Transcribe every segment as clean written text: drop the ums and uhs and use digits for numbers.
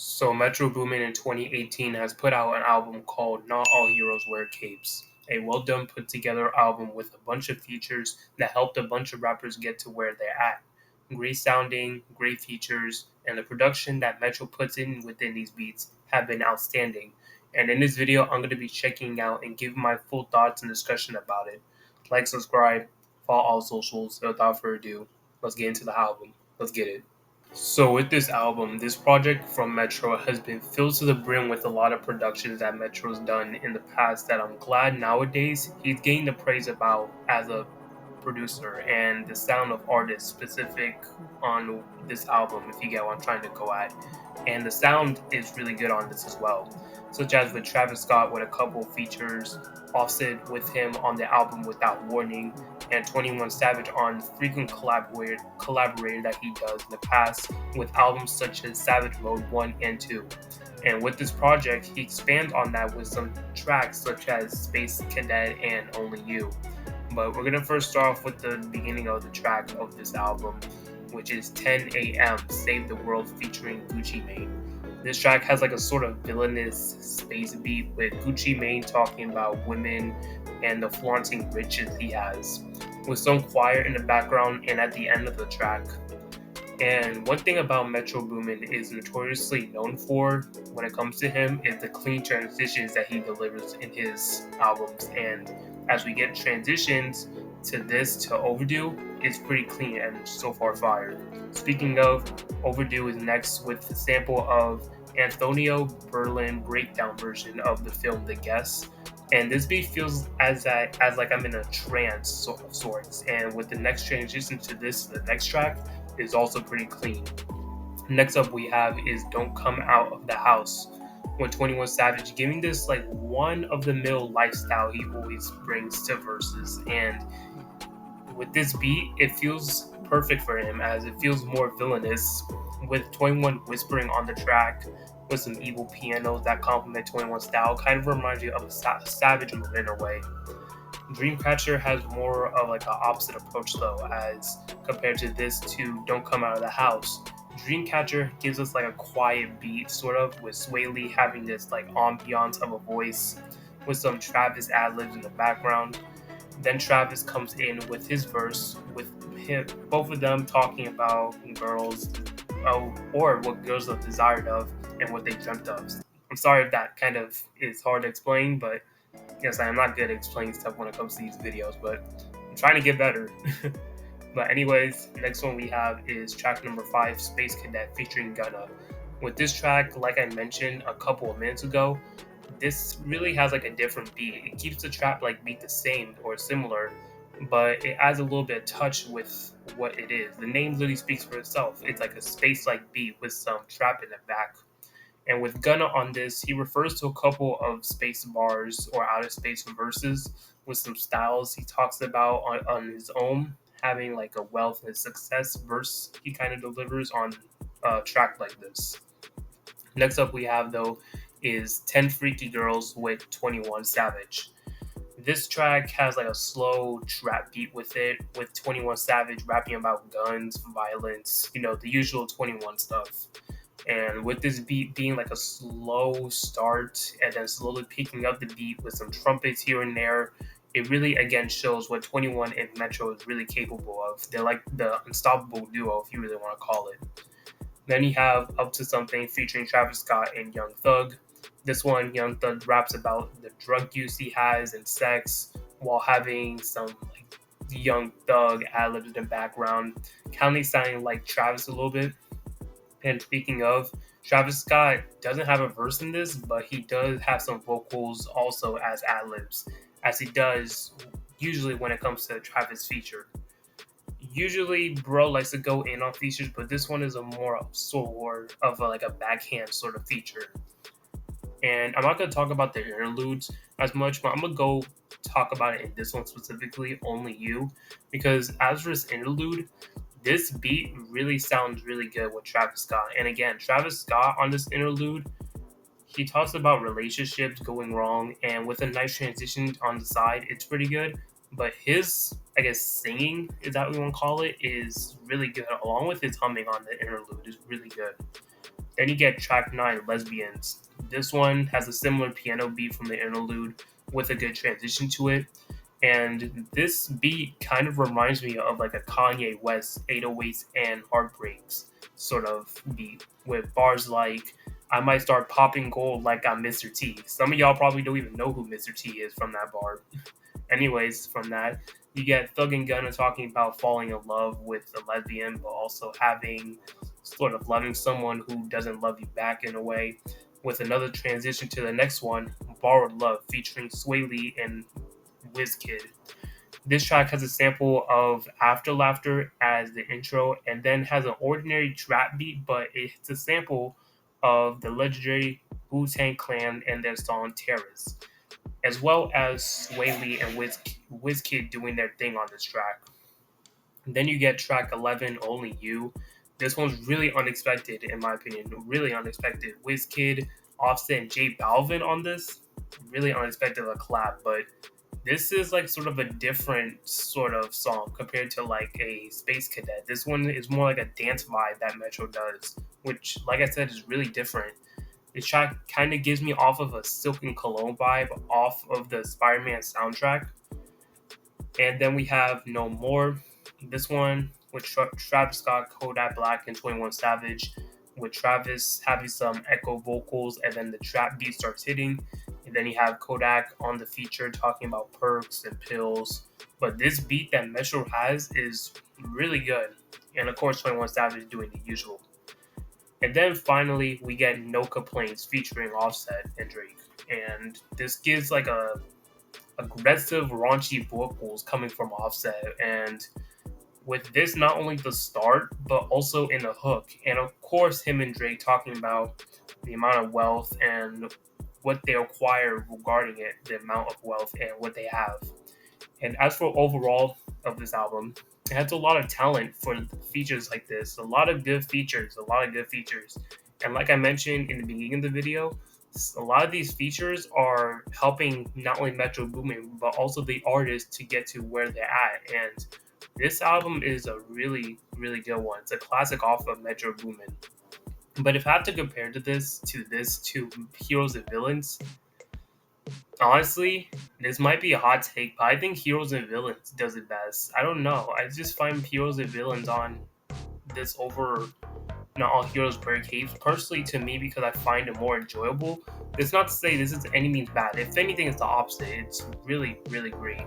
So Metro Boomin in 2018 has put out an album called Not All Heroes Wear Capes, a well done put together album with a bunch of features that helped a bunch of rappers get to where they're at. Great sounding, great features, and the production that Metro puts in within these beats have been outstanding. And in this video, I'm going to be checking out and giving my full thoughts and discussion about it. Like, subscribe, follow all socials. Without further ado, let's get into the album. Let's get it. So with this album, this project from Metro has been filled to the brim with a lot of productions that Metro's done in the past that I'm glad nowadays he's getting the praise about as a producer and the sound of artists specific on this album, if you get what I'm trying to go at. And the sound is really good on this as well, such as with Travis Scott with a couple features, Offset with him on the album Without Warning, and 21 Savage on frequent collaborator that he does in the past with albums such as Savage Mode 1 and 2. And with this project, he expands on that with some tracks such as Space Cadet and Only You. But we're gonna first start off with the beginning of the track of this album, which is 10 a.m. Save the World featuring Gucci Mane. This track has like a sort of villainous space beat with Gucci Mane talking about women and the flaunting riches he has, with some choir in the background and at the end of the track. And one thing about Metro Boomin is notoriously known for when it comes to him is the clean transitions that he delivers in his albums. And as we get transitions to this to Overdue, it's pretty clean and so far fire. Speaking of, Overdue is next with the sample of Antonio Berlin breakdown version of the film The Guest. And this beat feels as like I'm in a trance of sorts. And with the next transition to the next track, is also pretty clean. Next up we have is Don't Come Out of the House with 21 Savage, giving this like one of the mill lifestyle he always brings to verses. And with this beat, it feels perfect for him as it feels more villainous, with 21 whispering on the track with some evil pianos that complement 21 style. Kind of reminds you of a Savage move in a way. Dreamcatcher has more of like an opposite approach though, as compared to this to Don't Come Out of the House. Dreamcatcher gives us like a quiet beat, sort of, with Sway Lee having this like ambiance of a voice with some Travis ad-libs in the background. Then Travis comes in with his verse, with him, both of them talking about girls, or what girls have desired of and what they dreamt of. I'm sorry if that kind of is hard to explain, but yes, I am not good at explaining stuff when it comes to these videos, but I'm trying to get better. But anyways, next one we have is track number 5, Space Cadet featuring Gunna. With this track, like I mentioned a couple of minutes ago, this really has like a different beat. It keeps the trap like beat the same or similar, but it adds a little bit of touch with what it is. The name literally speaks for itself. It's like a space-like beat with some trap in the back. And with Gunna on this, he refers to a couple of space bars or outer space verses with some styles he talks about on his own, having like a wealth and success verse he kind of delivers on a track like this. Next up we have though is 10 Freaky Girls with 21 Savage. This track has like a slow trap beat with it, with 21 Savage rapping about guns, violence, the usual 21 stuff. And with this beat being like a slow start and then slowly picking up the beat with some trumpets here and there, it really again shows what 21 and Metro is really capable of. They're like the unstoppable duo, if you really want to call it. Then you have Up to Something featuring Travis Scott and Young Thug. This one, Young Thug raps about the drug use he has and sex while having some like Young Thug ad-libs in the background, kind of sounding like Travis a little bit. And speaking of, Travis Scott doesn't have a verse in this, but he does have some vocals also as ad-libs, as he does usually when it comes to Travis feature. Usually, bro likes to go in on features, but this one is a more sort of like a backhand sort of feature. And I'm not going to talk about the interludes as much, but I'm going to go talk about it in this one specifically, Only You, because as for this interlude, this beat really sounds really good with Travis Scott. And again, Travis Scott on this interlude, he talks about relationships going wrong, and with a nice transition on the side, it's pretty good. But his, I guess, singing, is that what we want to call it, is really good, along with his humming on the interlude is really good. Then you get track 9, Lesbians. This one has a similar piano beat from the interlude with a good transition to it. And this beat kind of reminds me of like a Kanye West 808s and Heartbreaks sort of beat with bars like, I might start popping gold like I'm Mr. T. Some of y'all probably don't even know who Mr. T is from that bar. Anyways, from that, you get Thug and Gunna talking about falling in love with a lesbian, but also having sort of loving someone who doesn't love you back in a way. With another transition to the next one, Borrowed Love featuring Sway Lee and Wizkid. This track has a sample of After Laughter as the intro and then has an ordinary trap beat, but it's a sample of the legendary Wu-Tang Clan and their song Terrorist, as well as Sway Lee and Wizkid doing their thing on this track. And then you get track 11, Only You. This one's really unexpected, in my opinion. Really unexpected. Wizkid, Offset, and J Balvin on this. Really unexpected of a collab, but this is like sort of a different sort of song compared to like a Space Cadet. This one is more like a dance vibe that Metro does, which, like I said, is really different. This track kind of gives me off of a Silk and Cologne vibe off of the Spider-Man soundtrack. And then we have No More. This one with Travis Scott, Kodak Black, and 21 Savage. With Travis having some echo vocals, and then the trap beat starts hitting. And then you have Kodak on the feature talking about perks and pills. But this beat that Metro has is really good. And of course, 21 Savage doing the usual. And then finally, we get No Complaints featuring Offset and Drake. And this gives like a aggressive, raunchy vocals coming from Offset. And with this, not only the start, but also in the hook. And of course, him and Drake talking about the amount of wealth and what they acquire regarding it, the amount of wealth and what they have. And as for overall of this album, it has a lot of talent for features like this. A lot of good features, And like I mentioned in the beginning of the video, a lot of these features are helping not only Metro Boomin, but also the artists to get to where they're at. And this album is a really, really good one. It's a classic off of Metro Boomin. But if I have to compare to Heroes and Villains, honestly, this might be a hot take, but I think Heroes and Villains does it best. I don't know. I just find Heroes and Villains on this over Not All Heroes Wear Capes, personally to me, because I find it more enjoyable. It's not to say this is any means bad. If anything, it's the opposite. It's really, really great.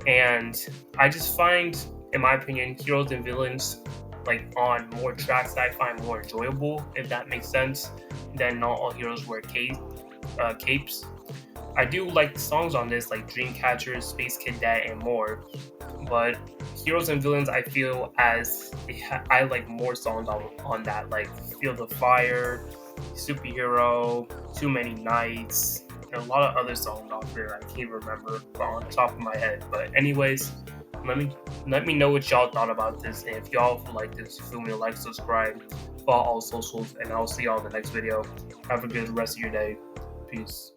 And I just find, in my opinion, Heroes and Villains like on more tracks that I find more enjoyable, if that makes sense, than Not All Heroes Wear Capes. I do like the songs on this, like Dreamcatcher, Space Cadet, and more. But Heroes and Villains, I feel I like more songs on that, like Feel the Fire, Superhero, Too Many Nights, and a lot of other songs off there I can't remember on the top of my head. But anyways, let me know what y'all thought about this, and if y'all like this, feel me to like, subscribe, follow all socials, and I'll see y'all in the next video. Have a good rest of your day. Peace.